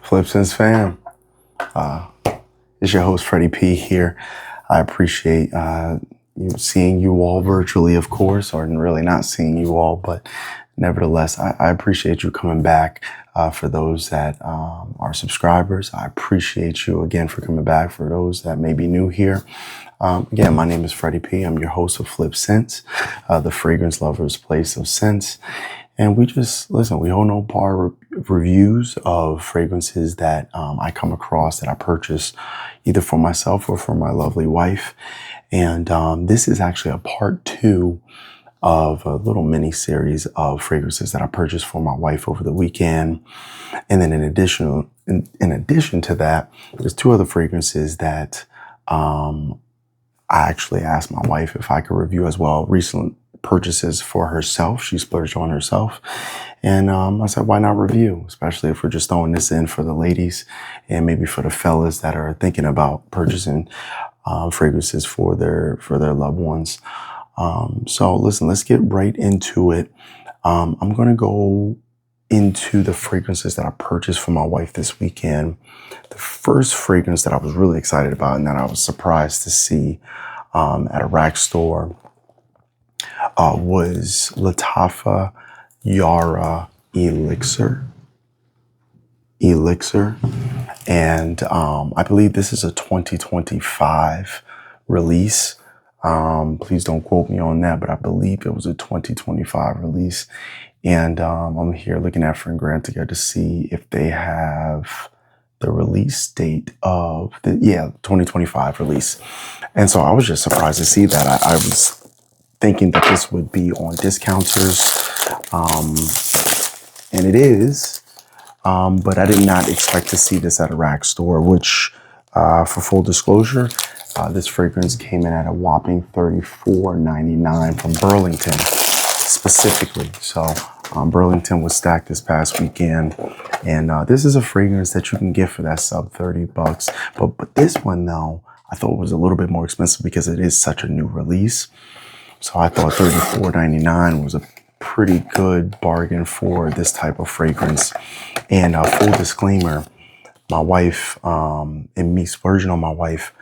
Flipsins fam, it's your host Freddie P here. I appreciate seeing you all virtually, of course, or really not seeing you all, but nevertheless, I appreciate you coming back. For those that are subscribers, I appreciate you again for coming back. For those that may be new here, again, my name is Freddie P. I'm your host of Flip Scents, the fragrance lover's place of scents. And we just, listen, we hold no bar reviews of fragrances that I come across that I purchase either for myself or for my lovely wife. And this is actually a part 2 of a little mini series of fragrances that I purchased for my wife over the weekend. And then in addition to that, there's 2 other fragrances that I actually asked my wife if I could review as well. Recent purchases for herself. She splurged on herself. And I said, why not review? Especially if we're just throwing this in for the ladies and maybe for the fellas that are thinking about purchasing fragrances for their loved ones. So listen, let's get right into it. I'm going to go into the fragrances that I purchased for my wife this weekend. The first fragrance that I was really excited about and that I was surprised to see at a rack store was Lattafa Yara Elixir. And I believe this is a 2025 release. Please don't quote me on that, but I believe it was a 2025 release. And I'm here looking at Fragrantica to see if they have the release date of the 2025 release. And so I was just surprised to see that. I was thinking that this would be on discounters, and it is, but I did not expect to see this at a rack store, which, for full disclosure, this fragrance came in at a whopping $34.99 from Burlington specifically. So Burlington was stacked this past weekend, and this is a fragrance that you can get for that sub $30. But this one, though, I thought was a little bit more expensive because it is such a new release. So I thought $34.99 was a pretty good bargain for this type of fragrance. And full disclaimer, my wife, and me splurging on my wife,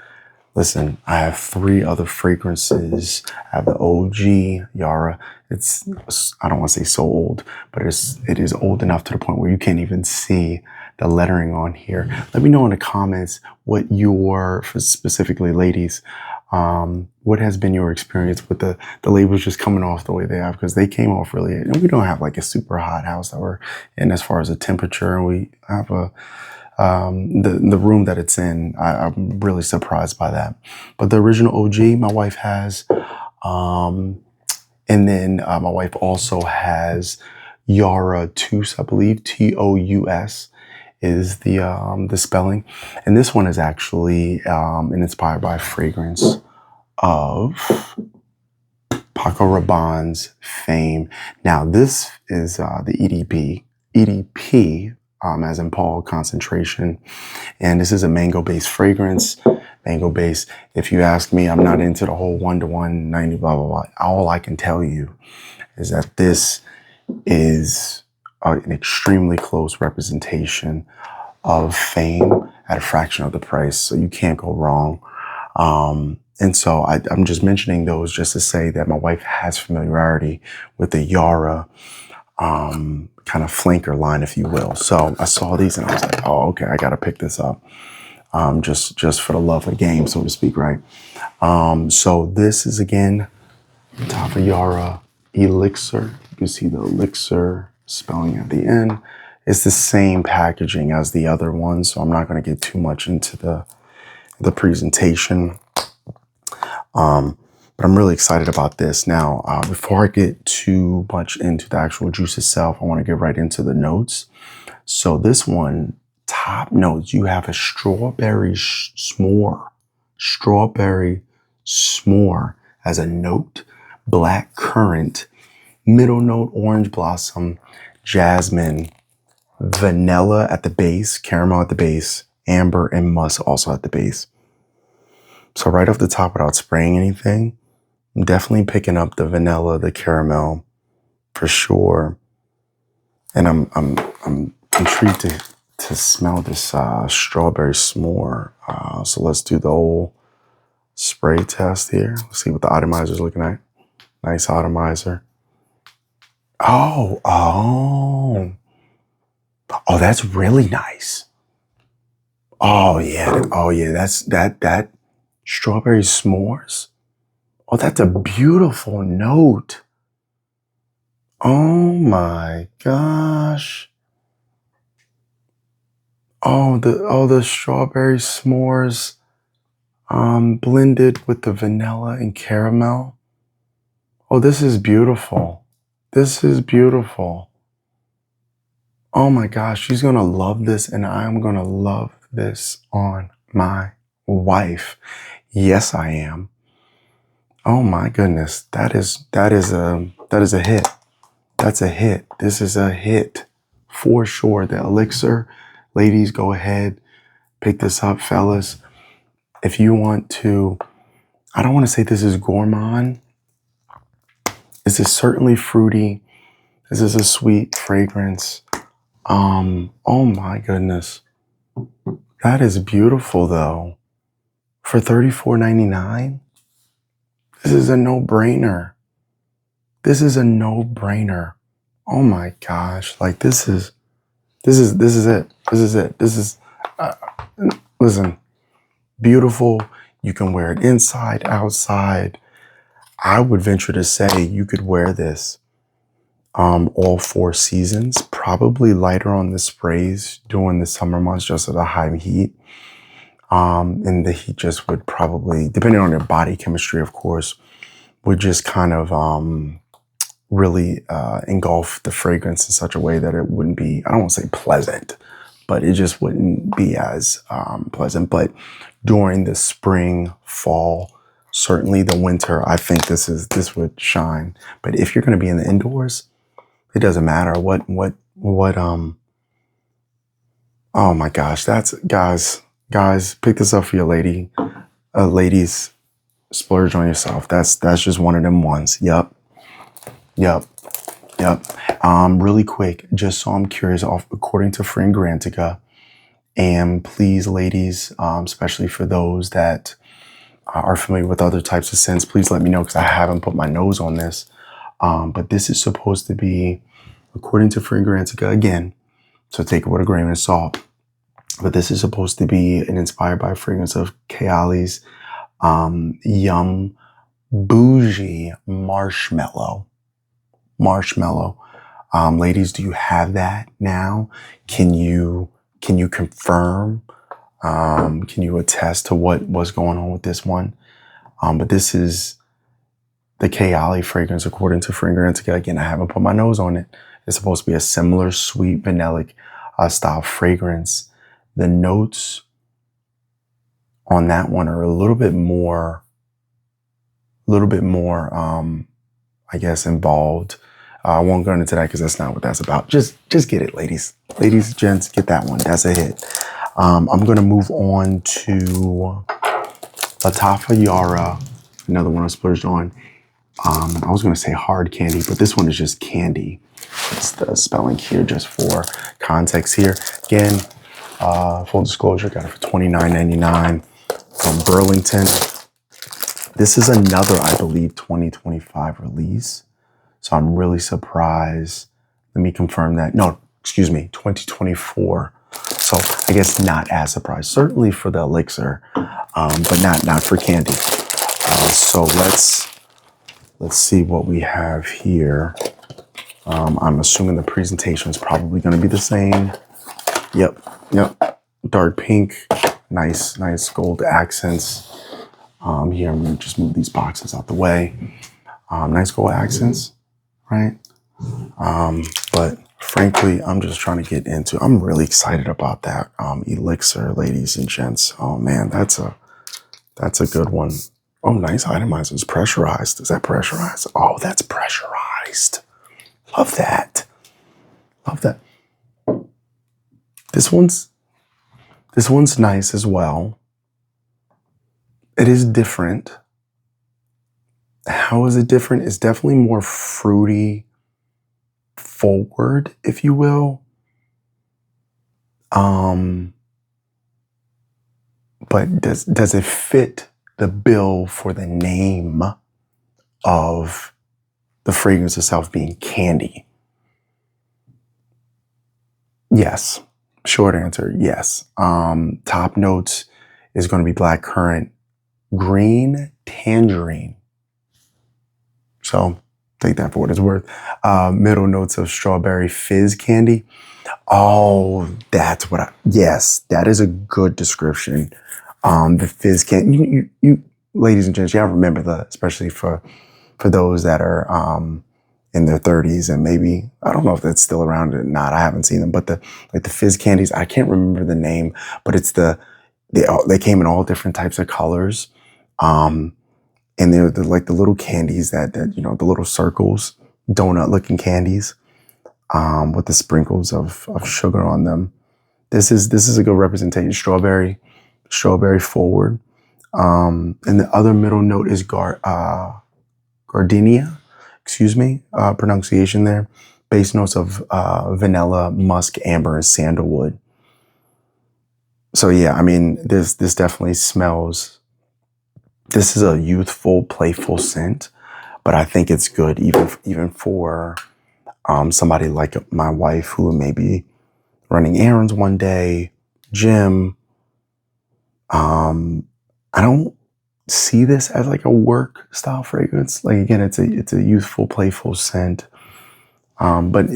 listen, I have 3 other fragrances. I have the OG Yara. I don't want to say so old, but it is old enough to the point where you can't even see the lettering on here. Let me know in the comments what for specifically ladies, what has been your experience with the labels just coming off the way they have? Because they came off really, and we don't have like a super hot house that we're in as far as the temperature, and we have the room that it's in. I'm really surprised by that. But the original OG, my wife has, and then my wife also has Yara Tous, I believe, Tous is the spelling. And this one is actually inspired by a fragrance of Paco Rabanne's fame. Now, this is the EDP, as in Paul concentration. And this is a mango-based fragrance. Mango-based. If you ask me, I'm not into the whole 1-to-1, 90, blah, blah, blah. All I can tell you is that this is an extremely close representation of fame at a fraction of the price. So you can't go wrong. And so I'm just mentioning those just to say that my wife has familiarity with the Yara kind of flanker line, if you will. So I saw these and I was like, oh, okay, I got to pick this up. Just for the love of the game, so to speak, right? So this is, again, Lattafa Yara Elixir. You can see the Elixir spelling at the end. It's the same packaging as the other one, so I'm not going to get too much into the presentation. But I'm really excited about this. Now, before I get too much into the actual juice itself, I want to get right into the notes. So this one, top notes, you have a strawberry s'more as a note, black currant, middle note, orange blossom, jasmine, vanilla at the base, caramel at the base, amber, and musk also at the base. So right off the top, without spraying anything, I'm definitely picking up the vanilla, the caramel, for sure. And I'm intrigued to to smell this strawberry s'more. So let's do the old spray test here. Let's see what the atomizer is looking like. Nice atomizer. Oh, that's really nice. Oh yeah, that's that strawberry s'mores. Oh, that's a beautiful note. Oh my gosh. Oh, the strawberry s'mores blended with the vanilla and caramel. Oh, this is beautiful. This is beautiful. Oh my gosh, she's gonna love this, and I'm gonna love this on my wife. Yes, I am. Oh my goodness, that is a hit. That's a hit. This is a hit for sure. The Elixir, ladies, go ahead, pick this up, fellas. If you want to, I don't want to say this is gourmand. This is certainly fruity. This is a sweet fragrance. Oh my goodness. That is beautiful though. For $34.99, this is a no-brainer. This is a no-brainer. Oh my gosh. Like this is it. This is, listen, beautiful. You can wear it inside, outside. I would venture to say you could wear this all 4 seasons, probably lighter on the sprays during the summer months, just at a high heat. And the heat just would probably, depending on your body chemistry, of course, would just kind of really engulf the fragrance in such a way that it wouldn't be, I don't want to say pleasant, but it just wouldn't be as pleasant. But during the spring, fall, certainly the winter, I think this would shine. But if you're going to be in the indoors, it doesn't matter what oh my gosh, that's guys, pick this up for your lady. Ladies, splurge on yourself. That's just one of them ones. Yep. Really quick, just so I'm curious, according to Fragrantica, and please, ladies, especially for those that are familiar with other types of scents, please let me know because I haven't put my nose on this. But this is supposed to be, according to Fragrantica, again, so take it with a grain of salt. But this is supposed to be an inspired by fragrance of Kayali's Yum Bougie Marshmallow. Ladies, do you have that now? Can you confirm? Can you attest to what was going on with this one? But this is the Kayali fragrance, according to Fragrantica. Again, I haven't put my nose on it. It's supposed to be a similar sweet vanillic style fragrance. The notes on that one are a little bit more, I guess, involved. I won't go into that because that's not what that's about. Just get it, ladies. Ladies, gents, get that one. That's a hit. I'm going to move on to Lattafa Yara, another one I splurged on. I was going to say hard candy, but this one is just candy. It's the spelling here just for context here. Again, full disclosure, got it for $29.99 from Burlington. This is another, I believe, 2025 release. So I'm really surprised. Let me confirm that. No, excuse me, 2024. So I guess not as surprised. Certainly for the Elixir, but not for candy. So let's see what we have here. I'm assuming the presentation is probably going to be the same. Yep. Dark pink, nice gold accents. Here I'm going to just move these boxes out the way. Nice gold accents, right? But frankly, I'm just trying to get into. I'm really excited about that Elixir, ladies and gents. Oh man, that's a good one. Oh, nice itemizers, pressurized. Is that pressurized? Oh, that's pressurized. Love that. This one's nice as well. It is different. How is it different? It's definitely more fruity forward, if you will. Um, but does it fit the bill for the name of the fragrance itself being candy? Yes. Short answer, yes. Top notes is going to be blackcurrant, green tangerine. So take that for what it's worth. Middle notes of strawberry fizz candy. Oh, that's what yes, that is a good description. The fizz candy, you ladies and gents, y'all remember especially for those that are, in their 30s and maybe, I don't know if that's still around or not. I haven't seen them, but the fizz candies, I can't remember the name, but it's they came in all different types of colors. And they're like the little candies that, the little circles, donut looking candies, with the sprinkles of sugar on them. This is a good representation. Strawberry forward. And the other middle note is gardenia, pronunciation there. Base notes of vanilla, musk, amber, and sandalwood. So yeah, I mean, this definitely smells. This is a youthful, playful scent, but I think it's good even for somebody like my wife who may be running errands one day, gym. I don't see this as like a work style fragrance. Like again, it's a youthful, playful scent. But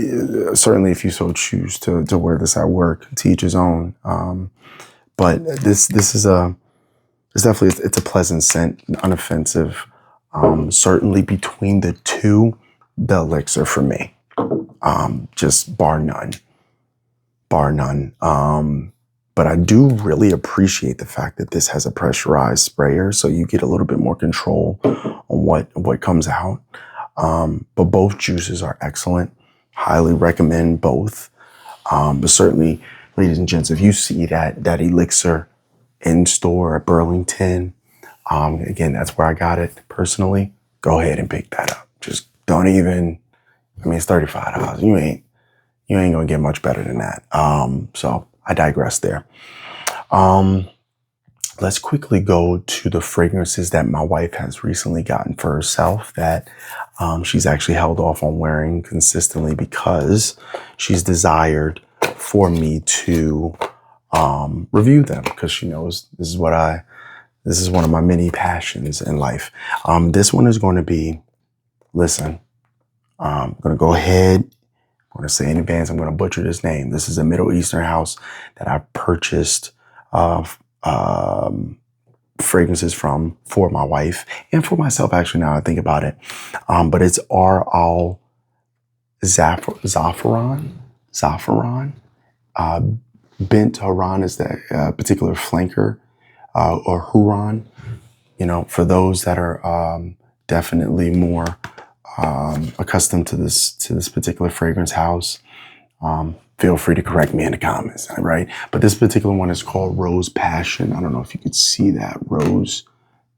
certainly, if you so choose to wear this at work, to each his own. But this is it's definitely it's a pleasant scent, unoffensive. Certainly between the two, the Elixir for me, just bar none. But I do really appreciate the fact that this has a pressurized sprayer, so you get a little bit more control on what comes out. But both juices are excellent. Highly recommend both. But certainly, ladies and gents, if you see that Elixir in store at Burlington, again, that's where I got it personally. Go ahead and pick that up. Just don't even. I mean, it's $35. You ain't gonna get much better than that. So I digress there. Let's quickly go to the fragrances that my wife has recently gotten for herself that she's actually held off on wearing consistently because she's desired for me to review them, because she knows this is one of my many passions in life. This one is going to be, listen, I'm going to go ahead. I'm going to say in advance, I'm going to butcher this name. This is a Middle Eastern house that I purchased fragrances from for my wife and for myself, actually, now I think about it. But it's Al Zaafaran. Bint Hooran is the particular flanker, or Hooran. For those that are definitely more accustomed to this particular fragrance house, feel free to correct me in the comments, right? But this particular one is called Rose Passion. I don't know if you could see that. Rose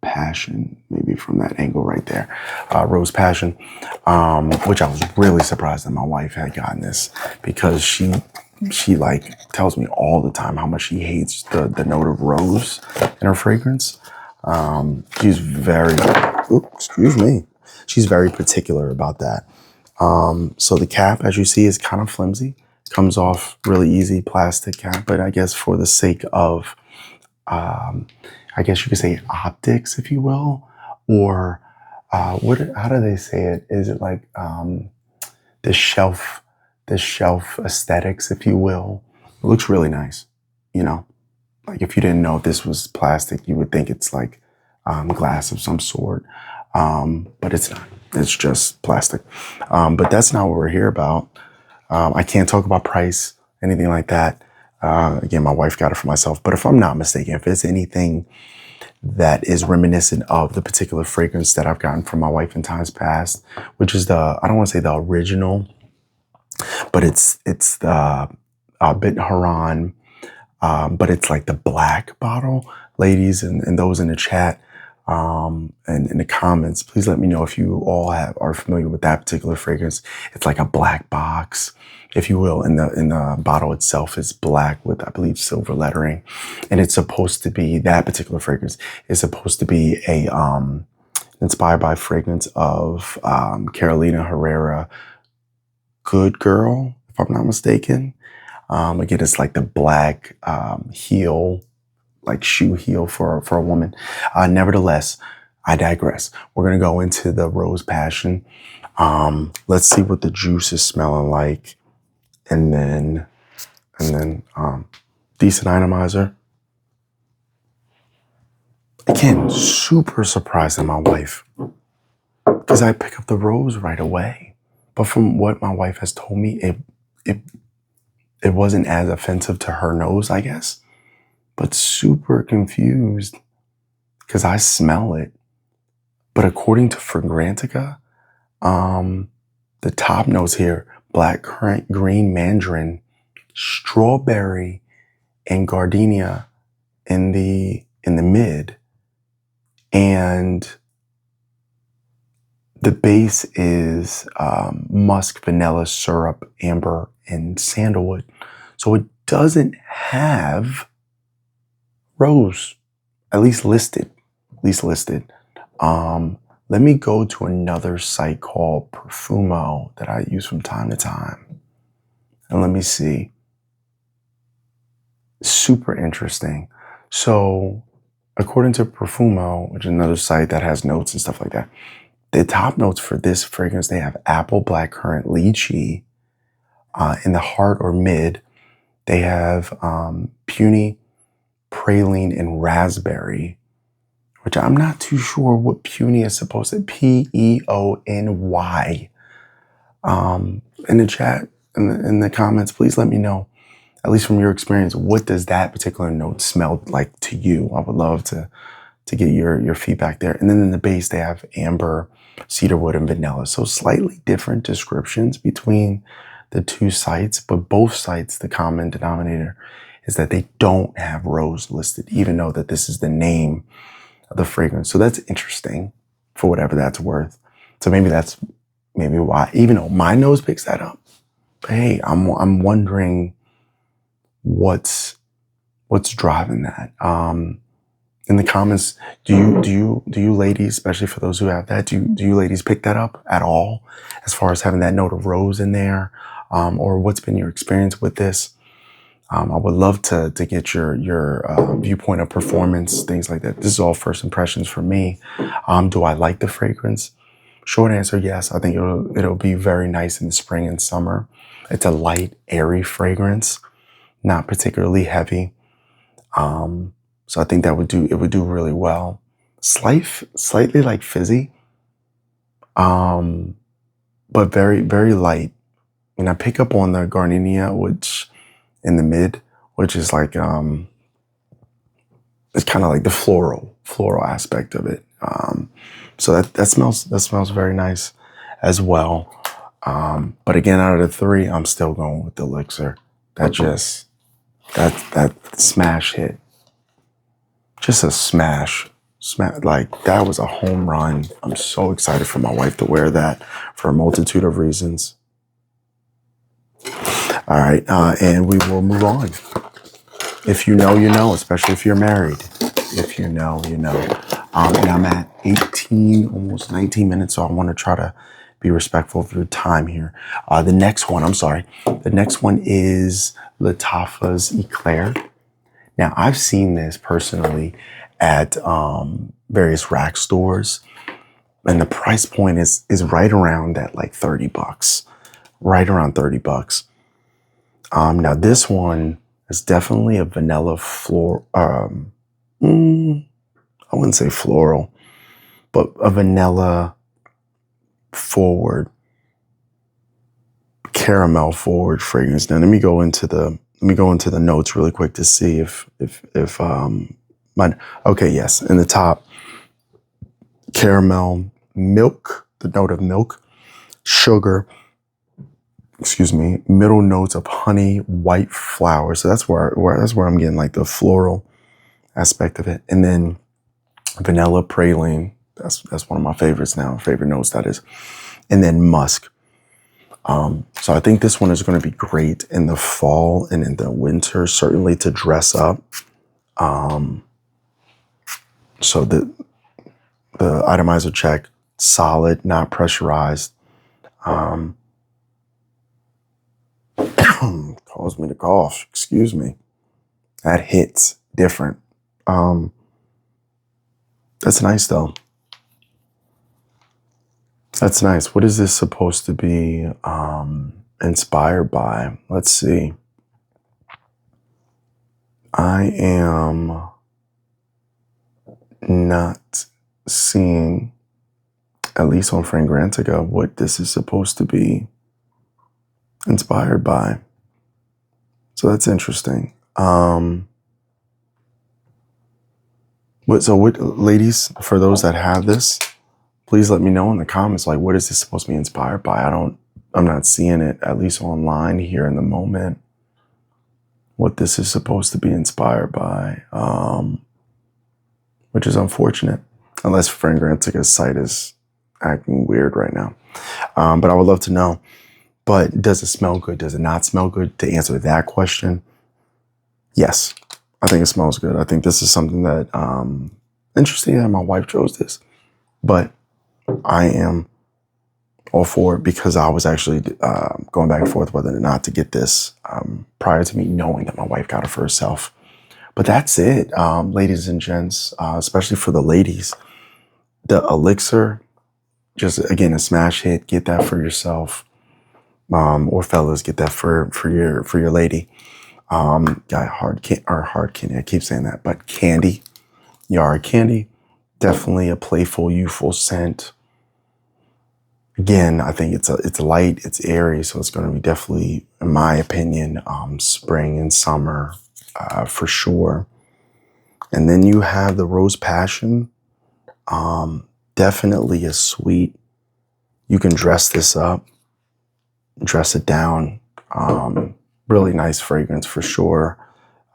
Passion, maybe from that angle right there. Rose Passion, which I was really surprised that my wife had gotten this, because she like tells me all the time how much she hates the note of rose in her fragrance. She's very, she's very particular about that. So the cap, as you see, is kind of flimsy. Comes off really easy, plastic cap, but I guess for the sake of, I guess you could say optics, if you will, or how do they say it? Is it like the shelf aesthetics, if you will? It looks really nice, Like if you didn't know if this was plastic, you would think it's like glass of some sort, but it's not. It's just plastic. But that's not what we're here about. I can't talk about price, anything like that. Again, my wife got it for myself. But if I'm not mistaken, if it's anything that is reminiscent of the particular fragrance that I've gotten from my wife in times past, which is I don't want to say the original, but it's the Bint Hooran, but it's like the black bottle. Ladies and those in the chat, and in the comments, please let me know if you all are familiar with that particular fragrance. It's like a black box. if you will, in the bottle itself is black with, I believe, silver lettering. And it's supposed to be, that particular fragrance is supposed to be a inspired by fragrance of Carolina Herrera Good Girl, if I'm not mistaken. Again, it's like the black heel, like shoe heel for a woman. Nevertheless, I digress. We're going to go into the Rose Passion. Let's see what the juice is smelling like. And then decent atomizer. Again, super surprising my wife because I pick up the rose right away. But from what my wife has told me, it wasn't as offensive to her nose, I guess. But super confused because I smell it. But according to Fragrantica, the top notes here, blackcurrant, green mandarin, strawberry, and gardenia in the mid. And the base is musk, vanilla, syrup, amber, and sandalwood. So it doesn't have rose, at least listed. Let me go to another site called Perfumo that I use from time to time. And let me see. Super interesting. So according to Perfumo, which is another site that has notes and stuff like that, the top notes for this fragrance, they have apple, blackcurrant, lychee. In the heart or mid, they have peony, praline, and raspberry, which I'm not too sure what puny is supposed to be. Peony. In the chat, in the comments, please let me know, at least from your experience, what does that particular note smell like to you? I would love to get your feedback there. And then in the base, they have amber, cedarwood, and vanilla. So slightly different descriptions between the two sites, but both sites, the common denominator is that they don't have rose listed, even though that this is the name of the fragrance. So that's interesting for whatever that's worth. So maybe that's why, even though my nose picks that up. But hey, I'm wondering what's driving that. In the comments, do you ladies, especially for those who have that, do you ladies pick that up at all as far as having that note of rose in there? Or what's been your experience with this? I would love to get your viewpoint of performance, things like that. This is all first impressions for me. Do I like the fragrance? Short answer, yes. I think it'll be very nice in the spring and summer. It's a light, airy fragrance, not particularly heavy. So I think it would do really well. Slightly like fizzy, but very, very light. And I pick up on the gardenia, which in the mid, which is like it's kind of like the floral aspect of it. So that smells very nice as well. But again, out of the three, I'm still going with the Elixir. That smash hit. Just a smash. Like that was a home run. I'm so excited for my wife to wear that for a multitude of reasons. All right, and we will move on. If you know, you know, especially if you're married. If you know, you know. And I'm at 18, almost 19 minutes, so I want to try to be respectful of your time here. The next one is Lattafa's Eclair. Now, I've seen this personally at various rack stores, and the price point is right around that, like $30, right around $30. Now this one is definitely a vanilla floor. I wouldn't say floral, but a vanilla forward, caramel forward fragrance. Now let me go into the notes really quick to see if okay, yes, in the top, caramel, milk, the note of milk, sugar, middle notes of honey, white flour. So that's where I'm getting like the floral aspect of it. And then vanilla, praline. That's one of my favorites now, favorite notes that is. And then musk. So I think this one is going to be great in the fall and in the winter, certainly to dress up. So the atomizer check, solid, not pressurized. Caused me to cough, excuse me. That hits different. That's nice though. That's nice. What is this supposed to be inspired by? Let's see. I am not seeing, at least on Fragrantica, what this is supposed to be inspired by. So that's interesting. Ladies, for those that have this, please let me know in the comments, like, what is this supposed to be inspired by? I'm not seeing it, at least online here in the moment, what this is supposed to be inspired by, which is unfortunate, unless Fragrantica's site is acting weird right now. But I would love to know. But does it smell good? Does it not smell good? To answer that question, yes, I think it smells good. I think this is something that, interesting that my wife chose this, but I am all for it because I was actually going back and forth whether or not to get this prior to me knowing that my wife got it for herself. But that's it, ladies and gents, especially for the ladies. The Elixir, just again, a smash hit. Get that for yourself. Or fellas, get that for your lady. Got hard candy. I keep saying that, but candy, Yara candy, definitely a playful, youthful scent. Again, I think it's light, it's airy, so it's going to be definitely, in my opinion, spring and summer for sure. And then you have the Rose Passion, definitely a sweet. You can dress this up. Dress it down. Really nice fragrance for sure.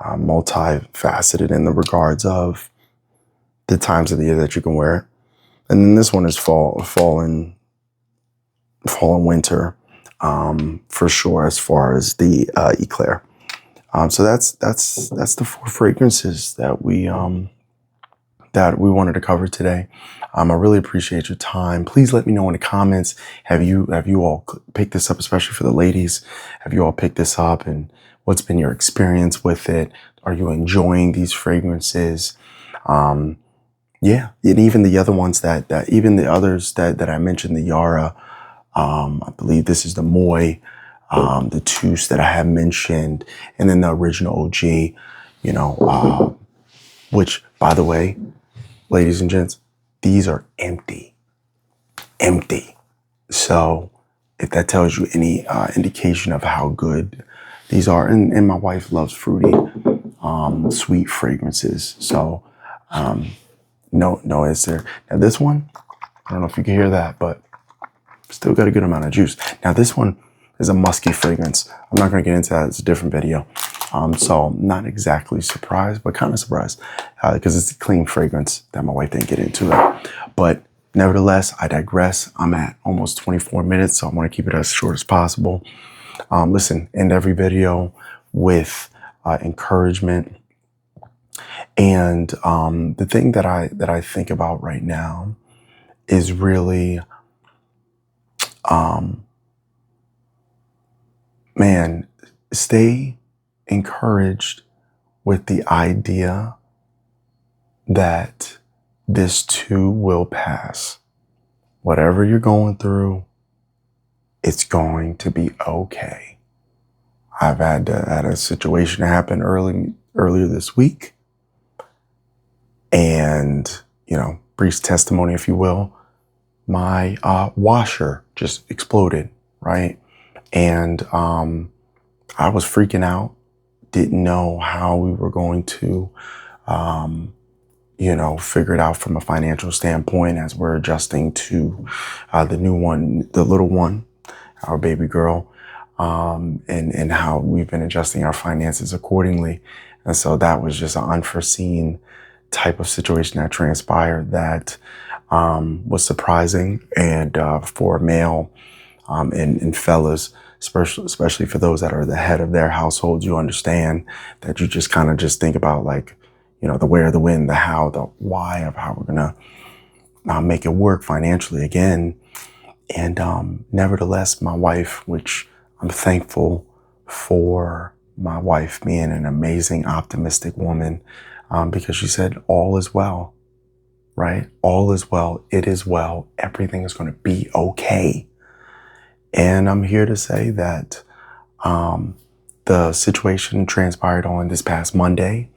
Multifaceted in the regards of the times of the year that you can wear it. And then this one is fall and winter, for sure, as far as the Eclair. So that's the 4 fragrances that we wanted to cover today. I really appreciate your time. Please let me know in the comments. Have you all picked this up, especially for the ladies? Have you all picked this up, and what's been your experience with it? Are you enjoying these fragrances? Yeah, and even the other ones even the others that I mentioned, the Yara, I believe this is the Moy, the Tous that I have mentioned, and then the original OG, which, by the way, ladies and gents, these are empty. So if that tells you any indication of how good these are, and my wife loves fruity, sweet fragrances. So no answer. Now this one, I don't know if you can hear that, but still got a good amount of juice. Now this one is a musky fragrance. I'm not going to get into that. It's a different video. So I'm not exactly surprised, but kind of surprised because it's a clean fragrance that my wife didn't get into it. But nevertheless, I digress. I'm at almost 24 minutes, so I want to keep it as short as possible. Listen, end every video with encouragement. And the thing that I think about right now is really, man, stay encouraged with the idea that this too will pass. Whatever you're going through, it's going to be okay. I've had a situation happen earlier this week, and brief testimony, if you will. My washer just exploded, right? And I was freaking out. Didn't know how we were going to, figure it out from a financial standpoint as we're adjusting to the new one, the little one, our baby girl, and how we've been adjusting our finances accordingly. And so that was just an unforeseen type of situation that transpired that was surprising. And for a male, And fellas, especially for those that are the head of their household, you understand that you just kind of just think about like, the where, the when, the how, the why of how we're going to make it work financially again. And nevertheless, my wife, which I'm thankful for my wife being an amazing, optimistic woman, because she said, all is well, right? All is well. It is well. Everything is going to be okay. And I'm here to say that the situation transpired on this past Monday.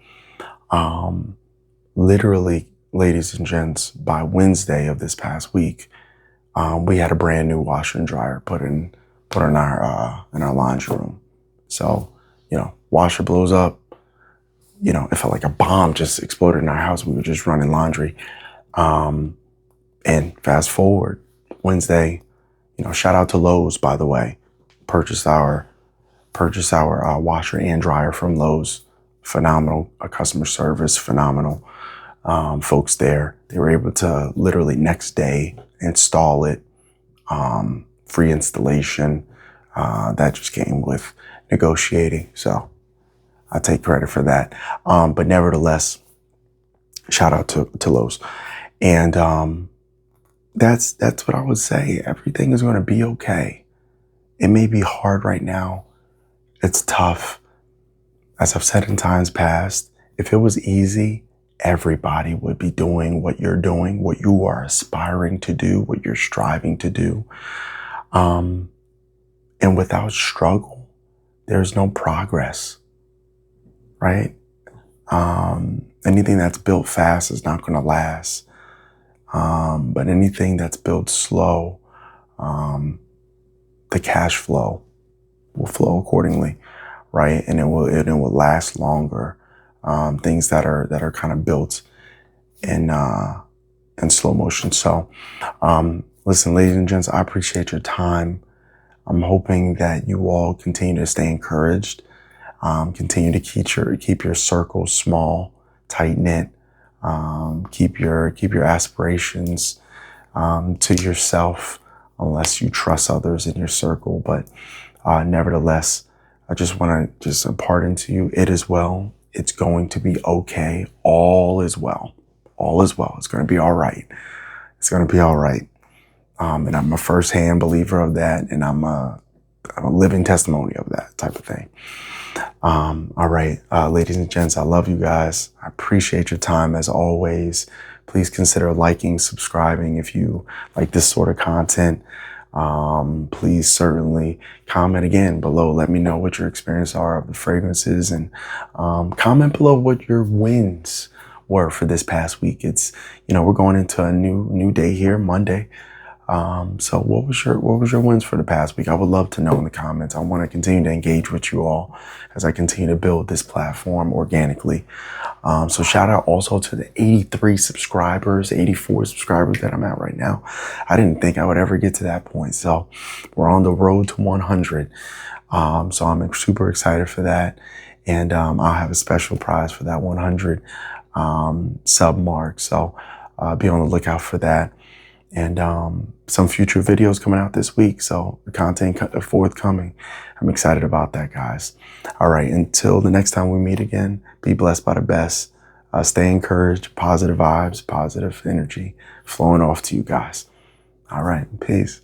Literally, ladies and gents, by Wednesday of this past week, we had a brand new washer and dryer put in our laundry room. So, washer blows up. It felt like a bomb just exploded in our house. We were just running laundry. And fast forward, Wednesday, shout out to Lowe's, by the way. Purchased our washer and dryer from Lowe's. Phenomenal customer service, phenomenal folks there. They were able to literally next day install it, free installation. That just came with negotiating. So I take credit for that. But nevertheless, shout out to Lowe's. And that's what I would say. Everything is going to be okay. It may be hard right now. It's tough. As I've said in times past, if it was easy, everybody would be doing what you're doing, what you are aspiring to do, what you're striving to do. And without struggle, there's no progress, right? Anything that's built fast is not going to last. But anything that's built slow, the cash flow will flow accordingly, right? And it will last longer. Things that are kind of built in slow motion. So, listen, ladies and gents, I appreciate your time. I'm hoping that you all continue to stay encouraged. Continue to keep your circle small, tight knit. Keep your aspirations to yourself, unless you trust others in your circle. But nevertheless, I just want to just impart into you, it is well. It's going to be okay. All is well. All is well. It's going to be all right. It's going to be all right. And I'm a firsthand believer of that. And I'm a living testimony of that type of thing. All right, ladies and gents, I love you guys. I appreciate your time as always. Please consider liking, subscribing if you like this sort of content. Please certainly comment again below. Let me know what your experience are of the fragrances, and comment below what your wins were for this past week. It's, we're going into a new day here, Monday. So what was your wins for the past week? I would love to know in the comments. I want to continue to engage with you all as I continue to build this platform organically. So shout out also to the 84 subscribers that I'm at right now. I didn't think I would ever get to that point. So we're on the road to 100. So I'm super excited for that. And, I'll have a special prize for that 100, sub mark. So, be on the lookout for that. And some future videos coming out this week. So the content forthcoming. I'm excited about that, guys. All right. Until the next time we meet again, be blessed by the best. Stay encouraged. Positive vibes, positive energy flowing off to you guys. All right. Peace.